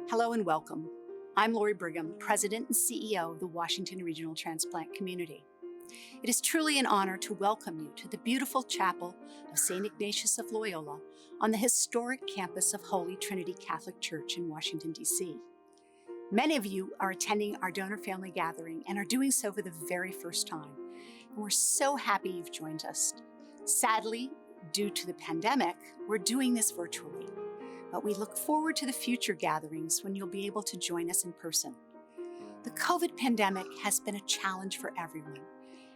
Hello and welcome. I'm Lori Brigham, President and CEO of the Washington Regional Transplant Community. It is truly an honor to welcome you to the beautiful chapel of St. Ignatius of Loyola on the historic campus of Holy Trinity Catholic Church in Washington, D.C. Many of you are attending our donor family gathering and are doing so for the very first time. And we're so happy you've joined us. Sadly, due to the pandemic, we're doing this virtually. But we look forward to the future gatherings when you'll be able to join us in person. The COVID pandemic has been a challenge for everyone.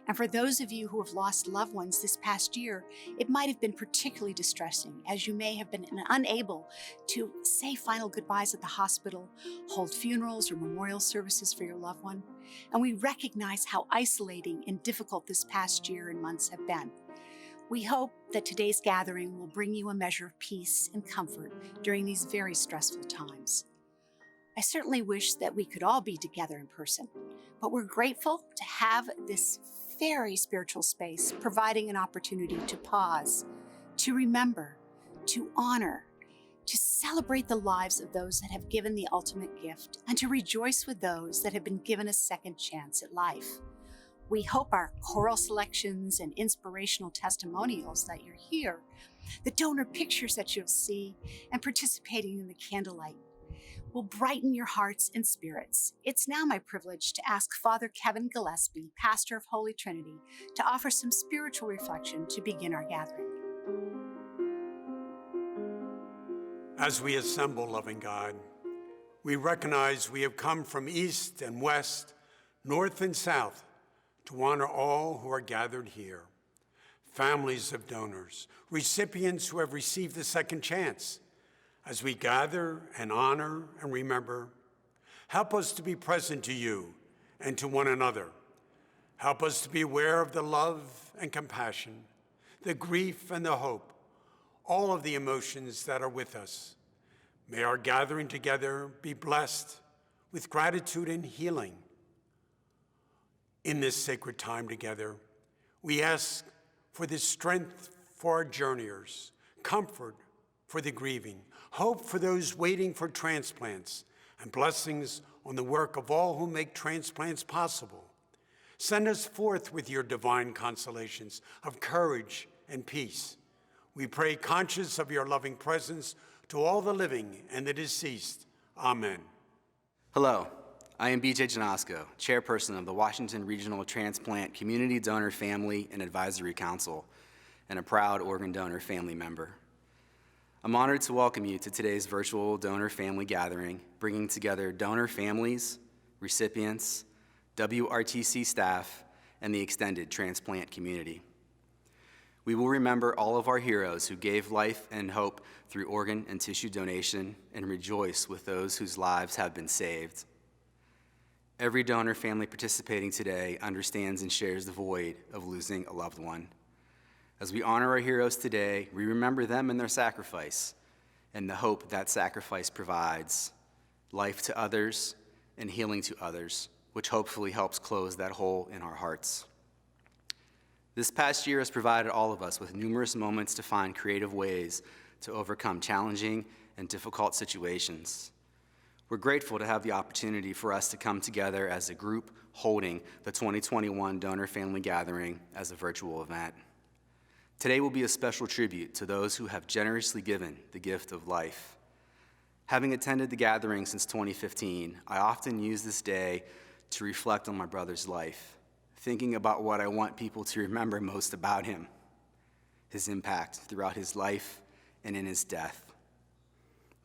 And for those of you who have lost loved ones this past year, it might have been particularly distressing, as you may have been unable to say final goodbyes at the hospital, hold funerals or memorial services for your loved one. And we recognize how isolating and difficult this past year and months have been. We hope that today's gathering will bring you a measure of peace and comfort during these very stressful times. I certainly wish that we could all be together in person, but we're grateful to have this very spiritual space providing an opportunity to pause, to remember, to honor, to celebrate the lives of those that have given the ultimate gift, and to rejoice with those that have been given a second chance at life. We hope our choral selections and inspirational testimonials that you're here, the donor pictures that you'll see, and participating in the candlelight will brighten your hearts and spirits. It's now my privilege to ask Father Kevin Gillespie, pastor of Holy Trinity, to offer some spiritual reflection to begin our gathering. As we assemble, loving God, we recognize we have come from east and west, north and south, to honor all who are gathered here, families of donors, recipients who have received the second chance. As we gather and honor and remember, help us to be present to you and to one another. Help us to be aware of the love and compassion, the grief and the hope, all of the emotions that are with us. May our gathering together be blessed with gratitude and healing. In this sacred time together, we ask for the strength for our journeyers, comfort for the grieving, hope for those waiting for transplants, and blessings on the work of all who make transplants possible. Send us forth with your divine consolations of courage and peace. We pray, conscious of your loving presence, to all the living and the deceased. Amen. Hello. I am Janosko, chairperson of the Washington Regional Transplant Community Donor Family and Advisory Council, and a proud organ donor family member. I'm honored to welcome you to today's virtual donor family gathering, bringing together donor families, recipients, WRTC staff, and the extended transplant community. We will remember all of our heroes who gave life and hope through organ and tissue donation, and rejoice with those whose lives have been saved. Every donor family participating today understands and shares the void of losing a loved one. As we honor our heroes today, we remember them and their sacrifice, and the hope that sacrifice provides, life to others and healing to others, which hopefully helps close that hole in our hearts. This past year has provided all of us with numerous moments to find creative ways to overcome challenging and difficult situations. We're grateful to have the opportunity for us to come together as a group holding the 2021 Donor Family Gathering as a virtual event. Today will be a special tribute to those who have generously given the gift of life. Having attended the gathering since 2015, I often use this day to reflect on my brother's life, thinking about what I want people to remember most about him, his impact throughout his life and in his death.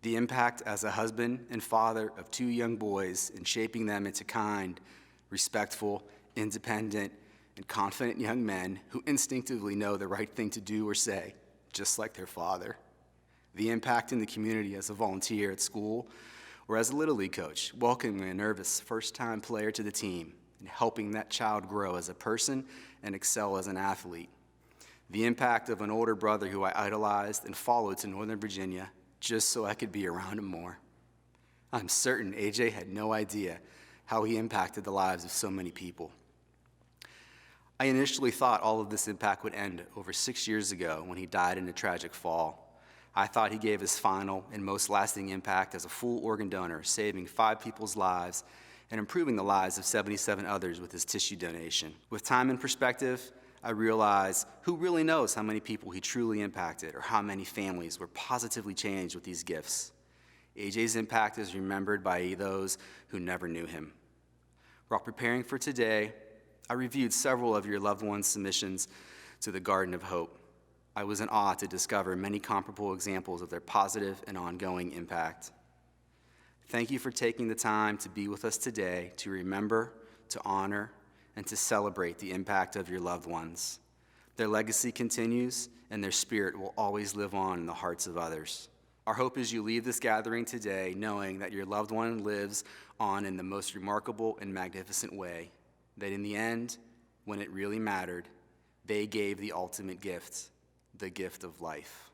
The impact as a husband and father of two young boys in shaping them into kind, respectful, independent, and confident young men who instinctively know the right thing to do or say, just like their father. The impact in the community as a volunteer at school or as a Little League coach, welcoming a nervous first-time player to the team and helping that child grow as a person and excel as an athlete. The impact of an older brother who I idolized and followed to Northern Virginia just so I could be around him more. I'm certain AJ had no idea how he impacted the lives of so many people. I initially thought all of this impact would end over 6 years ago when he died in a tragic fall. I thought he gave his final and most lasting impact as a full organ donor, saving 5 people's lives and improving the lives of 77 others with his tissue donation. With time and perspective, I realize who really knows how many people he truly impacted or how many families were positively changed with these gifts. AJ's impact is remembered by those who never knew him. While preparing for today, I reviewed several of your loved ones' submissions to the Garden of Hope. I was in awe to discover many comparable examples of their positive and ongoing impact. Thank you for taking the time to be with us today to remember, to honor, and to celebrate the impact of your loved ones. Their legacy continues, and their spirit will always live on in the hearts of others. Our hope is you leave this gathering today knowing that your loved one lives on in the most remarkable and magnificent way, that in the end, when it really mattered, they gave the ultimate gift, the gift of life.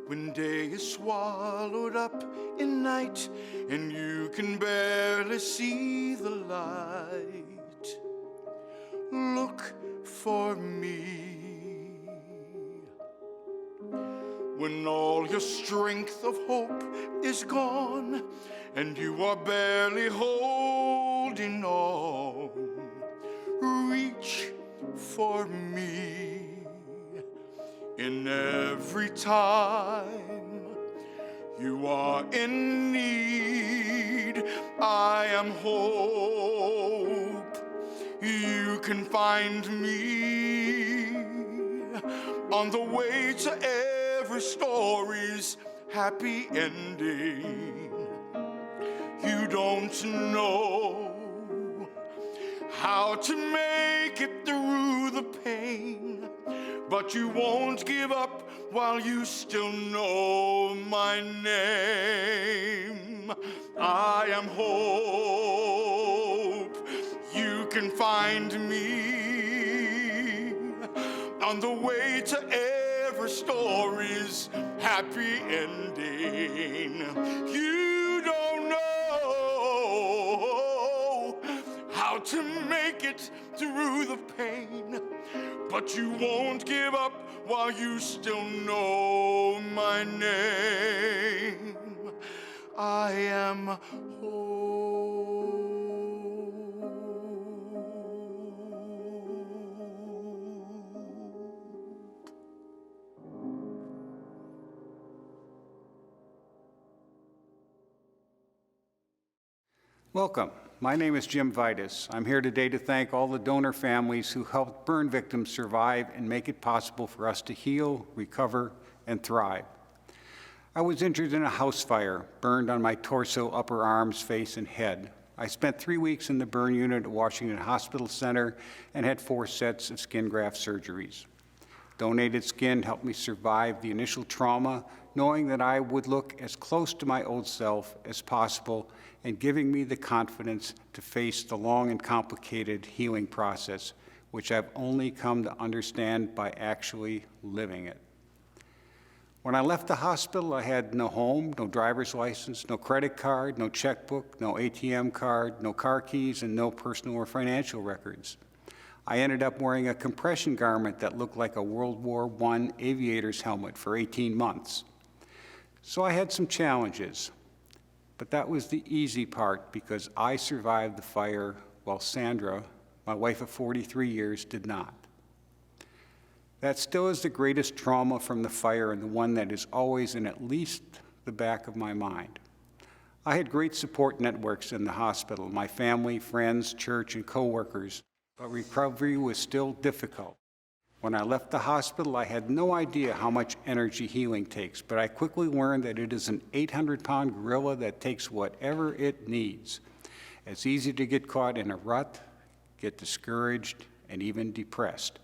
When day is swallowed up in night and you can barely see the light, look for me. When all your strength of hope is gone and you are barely holding on, reach for me. In every time you are in need, I am hope. You can find me on the way to every story's happy ending. You don't know how to make it through the pain, but you won't give up while you still know my name. I am hope. You can find me on the way to every story's happy ending. You don't know how to make it through the pain, but you won't give up while you still know my name. I am hope. Welcome. My name is Jim Vidas. I'm here today to thank all the donor families who helped burn victims survive and make it possible for us to heal, recover, and thrive. I was injured in a house fire, burned on my torso, upper arms, face, and head. I spent 3 weeks in the burn unit at Washington Hospital Center and had 4 sets of skin graft surgeries. Donated skin helped me survive the initial trauma, knowing that I would look as close to my old self as possible and giving me the confidence to face the long and complicated healing process, which I've only come to understand by actually living it. When I left the hospital, I had no home, no driver's license, no credit card, no checkbook, no ATM card, no car keys, and no personal or financial records. I ended up wearing a compression garment that looked like a World War I aviator's helmet for 18 months. So I had some challenges, but that was the easy part because I survived the fire while Sandra, my wife of 43 years, did not. That still is the greatest trauma from the fire and the one that is always in at least the back of my mind. I had great support networks in the hospital, my family, friends, church, and coworkers, but recovery was still difficult. When I left the hospital, I had no idea how much energy healing takes, but I quickly learned that it is an 800-pound gorilla that takes whatever it needs. It's easy to get caught in a rut, get discouraged, and even depressed.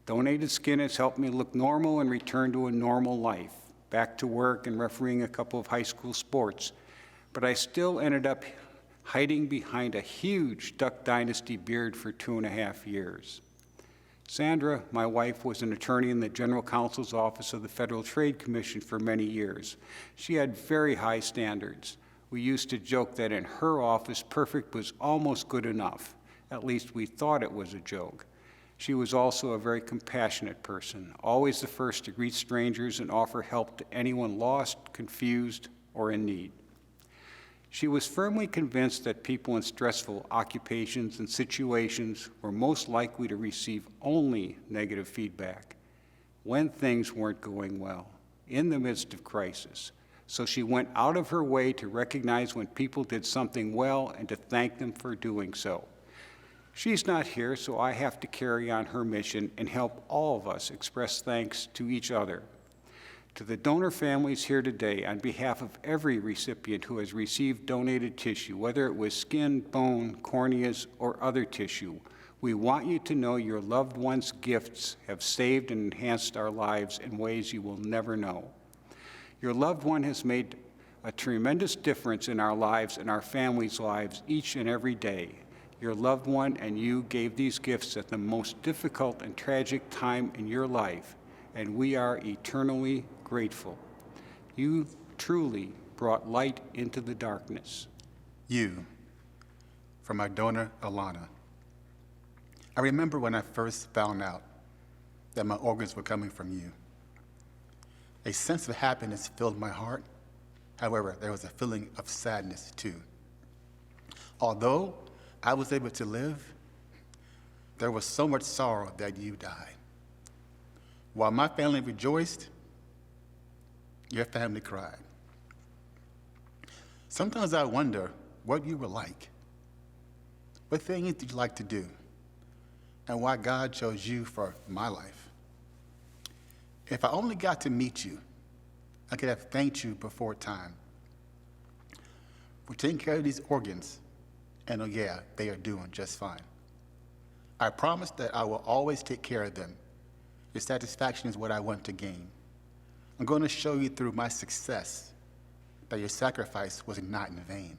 Donated skin has helped me look normal and return to a normal life, back to work and refereeing a couple of high school sports, but I still ended up hiding behind a huge Duck Dynasty beard for 2.5 years. Sandra, my wife, was an attorney in the General Counsel's Office of the Federal Trade Commission for many years. She had very high standards. We used to joke that in her office, perfect was almost good enough. At least we thought it was a joke. She was also a very compassionate person, always the first to greet strangers and offer help to anyone lost, confused, or in need. She was firmly convinced that people in stressful occupations and situations were most likely to receive only negative feedback when things weren't going well, in the midst of crisis. So she went out of her way to recognize when people did something well and to thank them for doing so. She's not here, so I have to carry on her mission and help all of us express thanks to each other. To the donor families here today, on behalf of every recipient who has received donated tissue, whether it was skin, bone, corneas, or other tissue, we want you to know your loved ones' gifts have saved and enhanced our lives in ways you will never know. Your loved one has made a tremendous difference in our lives and our families' lives each and every day. Your loved one and you gave these gifts at the most difficult and tragic time in your life, and we are eternally grateful. You truly brought light into the darkness. You, from our donor, Alana. I remember when I first found out that my organs were coming from you. A sense of happiness filled my heart. However, there was a feeling of sadness too. Although I was able to live, there was so much sorrow that you died. While my family rejoiced, your family cried. Sometimes I wonder what you were like, what things did you like to do, and why God chose you for my life. If I only got to meet you, I could have thanked you before time for taking care of these organs, and oh yeah, they are doing just fine. I promise that I will always take care of them. Your satisfaction is what I want to gain. I'm going to show you through my success that your sacrifice was not in vain.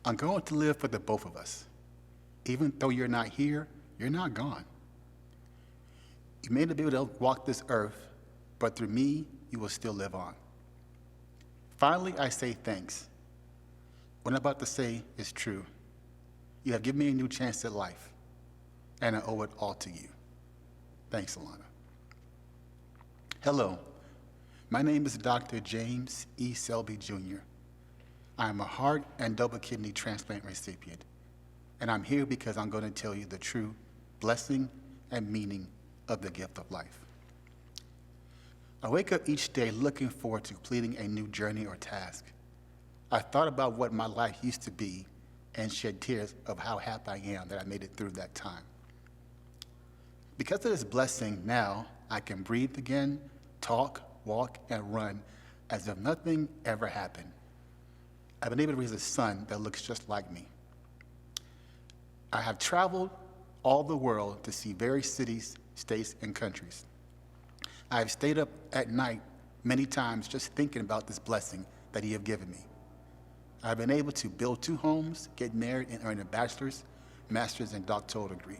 I'm going to live for the both of us. Even though you're not here, you're not gone. You may not be able to walk this earth, but through me, you will still live on. Finally, I say thanks. What I'm about to say is true. You have given me a new chance at life, and I owe it all to you. Thanks, Alana. Hello, my name is Dr. James E. Selby, Jr. I am a heart and double kidney transplant recipient, and I'm here because I'm going to tell you the true blessing and meaning of the gift of life. I wake up each day looking forward to completing a new journey or task. I thought about what my life used to be and shed tears of how happy I am that I made it through that time. Because of this blessing, now I can breathe again, talk, walk, and run as if nothing ever happened. I've been able to raise a son that looks just like me. I have traveled all the world to see various cities, states, and countries. I have stayed up at night many times just thinking about this blessing that you have given me. I've been able to build 2 homes, get married, and earn a bachelor's, master's, and doctoral degree.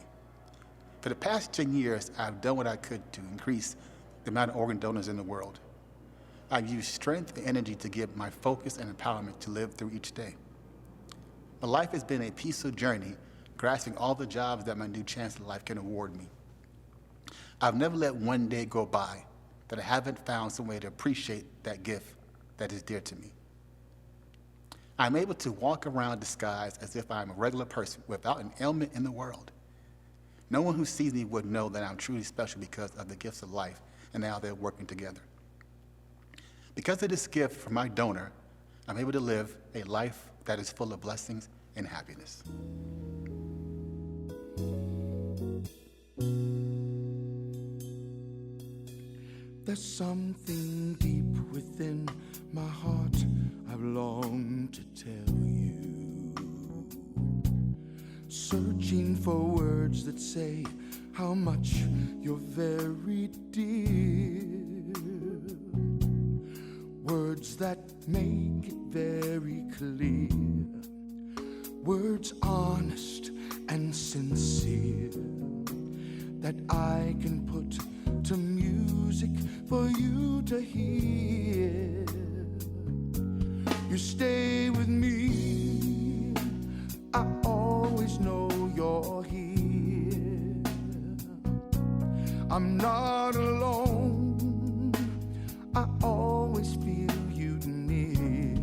For the past 10 years, I've done what I could to increase the amount of organ donors in the world. I've used strength and energy to give my focus and empowerment to live through each day. My life has been a peaceful journey, grasping all the jobs that my new chance in life can award me. I've never let one day go by that I haven't found some way to appreciate that gift that is dear to me. I'm able to walk around disguised as if I'm a regular person without an ailment in the world. No one who sees me would know that I'm truly special because of the gifts of life and how they're working together. Because of this gift from my donor, I'm able to live a life that is full of blessings and happiness. There's something deep within my heart I've longed to tell you. Searching for words that say how much you're very dear. Words that make it very clear. Words honest and sincere. that I can put to music for you to hear. You stay with me, I always know you're here. I'm not alone, I always feel you near.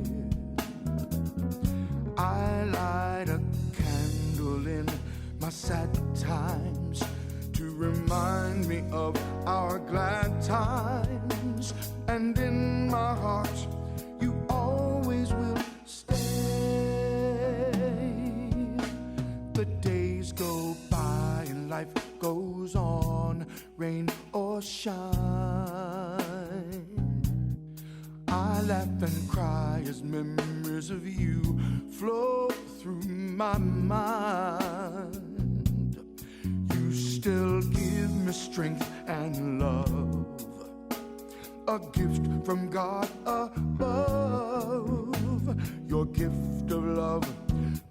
I light a candle in my sad times to remind me of our glad times, and in my heart you always will stay. The days go by and life goes on, rain or shine. I laugh and cry as memories of you flow through my mind. You still give me strength and love, a gift from God above. Your gift of love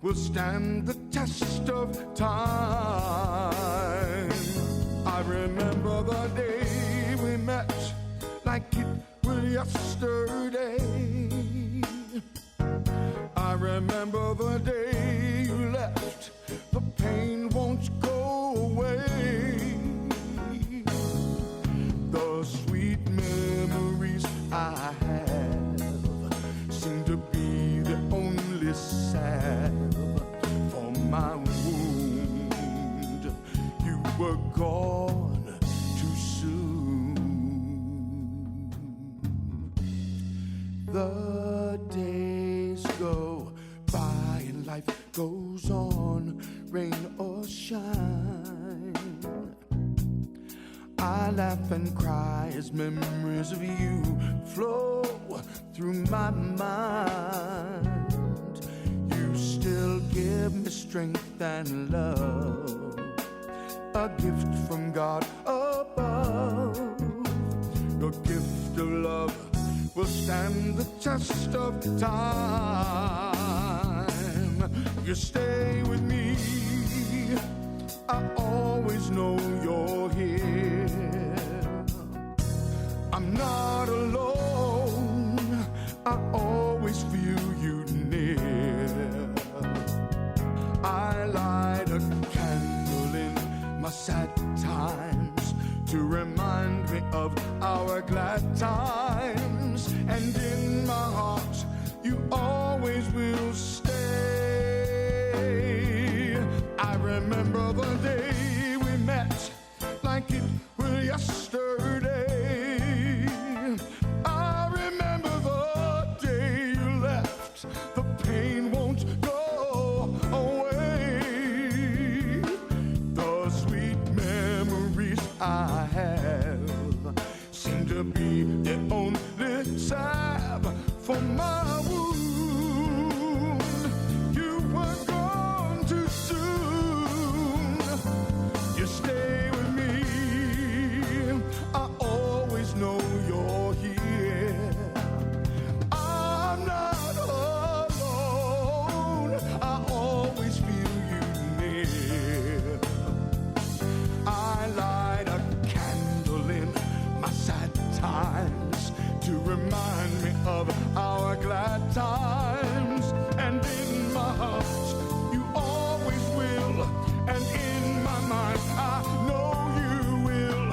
will stand the test of time. I remember the day we met like it was yesterday. I remember the day you left, the pain won't go away. The sweet memories I have seem to be the only salve for my wound. You were gone too soon. The days go by and life goes on, rain or shine. I laugh and cry as memories of you flow through my mind. You still give me strength and love, a gift from God above. Your gift of love will stand the test of time. You stay with me, I always know you're here. I'm not alone, I always feel you near. I light a candle in my sad times to remind me of our glad times, and in my heart you always will stay. I remember the day we met like it was yesterday. I remember the day you left, the pain won't go away. The sweet memories I have seem to be the only salve for my wound. You were gone too soon. You stay with me, I always know you're here. I'm not alone, I always feel you near. I light a candle in my sad times to remind me of our glad times, and in my heart you always will, and in my mind I know you will,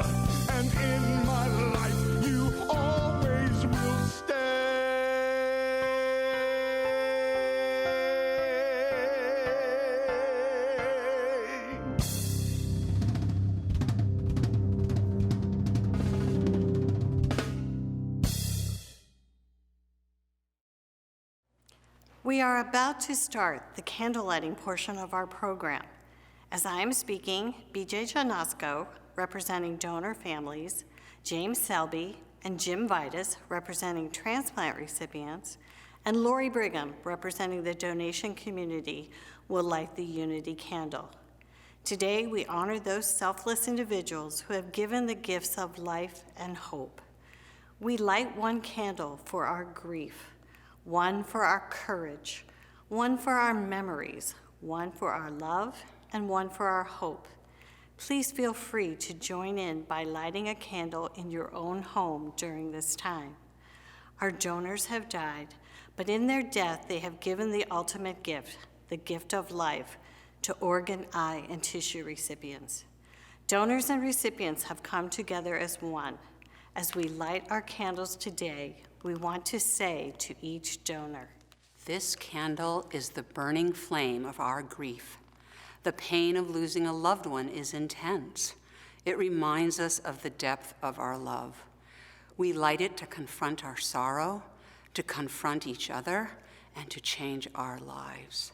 and in my life you always will stay. We are about to start the candle lighting portion of our program. As I am speaking, BJ Janosko, representing donor families, James Selby and Jim Vidas, representing transplant recipients, and Lori Brigham, representing the donation community, will light the unity candle. Today, we honor those selfless individuals who have given the gifts of life and hope. We light one candle for our grief, one for our courage, one for our memories, one for our love, and one for our hope. Please feel free to join in by lighting a candle in your own home during this time. Our donors have died, but in their death, they have given the ultimate gift, the gift of life, to organ, eye, and tissue recipients. Donors and recipients have come together as one. As we light our candles today, we want to say to each donor, This candle is the burning flame of our grief. The pain of losing a loved one is intense. It reminds us of the depth of our love. We light it to confront our sorrow, to confront each other, and to change our lives.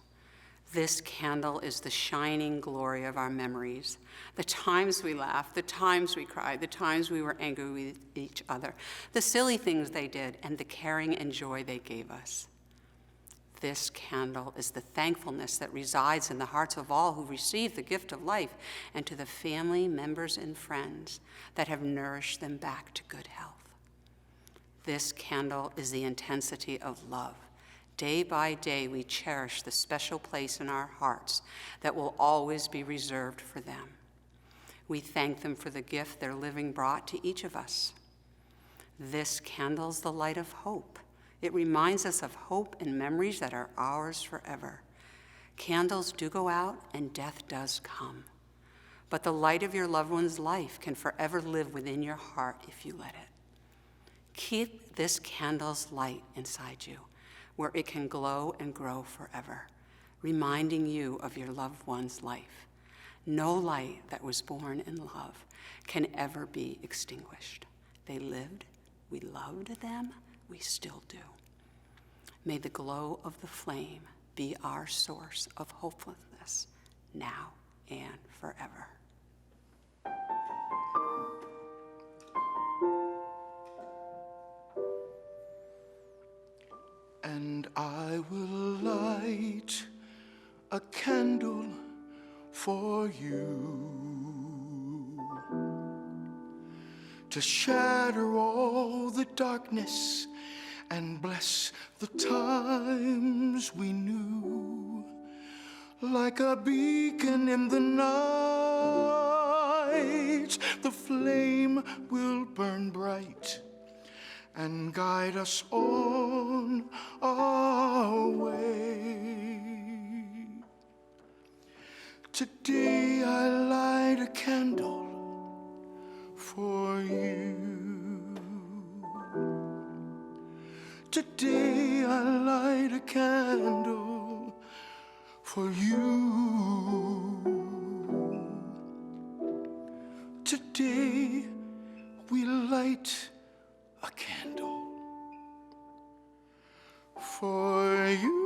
This candle is the shining glory of our memories, the times we laughed, the times we cried, the times we were angry with each other, the silly things they did, and the caring and joy they gave us. This candle is the thankfulness that resides in the hearts of all who receive the gift of life, and to the family, members, and friends that have nourished them back to good health. This candle is the intensity of love. Day by day, we cherish the special place in our hearts that will always be reserved for them. We thank them for the gift their living brought to each of us. This candle's the light of hope. It reminds us of hope and memories that are ours forever. Candles do go out and death does come. But the light of your loved one's life can forever live within your heart if you let it. Keep this candle's light inside you, where it can glow and grow forever, reminding you of your loved one's life. No light that was born in love can ever be extinguished. They lived, we loved them, we still do. May the glow of the flame be our source of hopefulness now and forever. And I will light a candle for you to shatter all the darkness and bless the times we knew. Like a beacon in the night, the flame will burn bright and guide us on our way. Today I light a candle for you. Today I light a candle for you. Today we light a candle for you.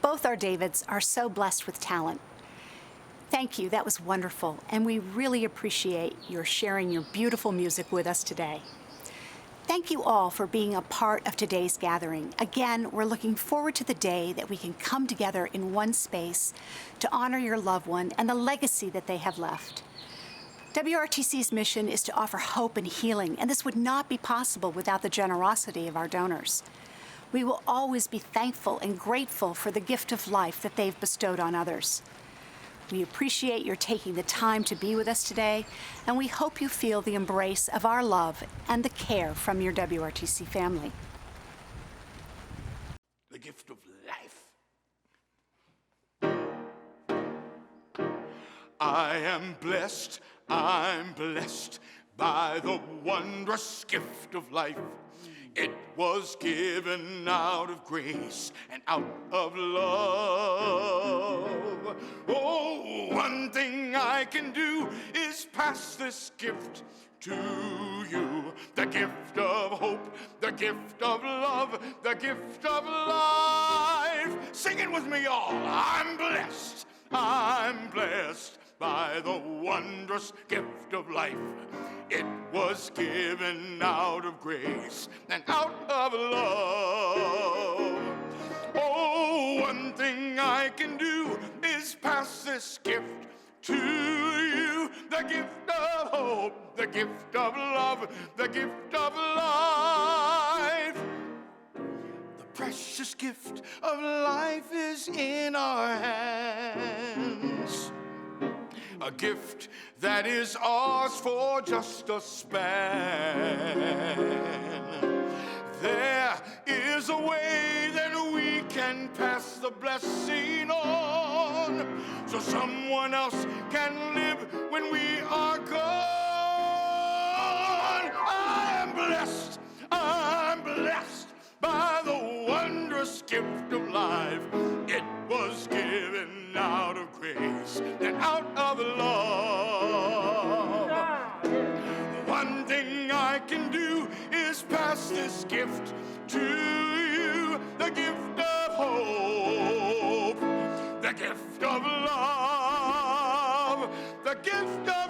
Both our Davids are so blessed with talent. Thank you, that was wonderful, and we really appreciate your sharing your beautiful music with us today. Thank you all for being a part of today's gathering. Again, we're looking forward to the day that we can come together in one space to honor your loved one and the legacy that they have left. WRTC's mission is to offer hope and healing, and this would not be possible without the generosity of our donors. We will always be thankful and grateful for the gift of life that they've bestowed on others. We appreciate your taking the time to be with us today, and we hope you feel the embrace of our love and the care from your WRTC family. The gift of life. I'm blessed by the wondrous gift of life. It was given out of grace and out of love. Oh, one thing I can do is pass this gift to you. The gift of hope, the gift of love, the gift of life. Sing it with me, y'all. I'm blessed by the wondrous gift of life. It was given out of grace and out of love. Oh, one thing I can do is pass this gift to you, the gift of hope, the gift of love, the gift of life. The precious gift of life is in our hands. A gift that is ours for just a span. There is a way that we can pass the blessing on, so someone else can live when we are gone. I'm blessed by the wondrous gift of life. It was given out of grace and out of love. One thing I can do is pass this gift to you, the gift of hope, the gift of love, the gift of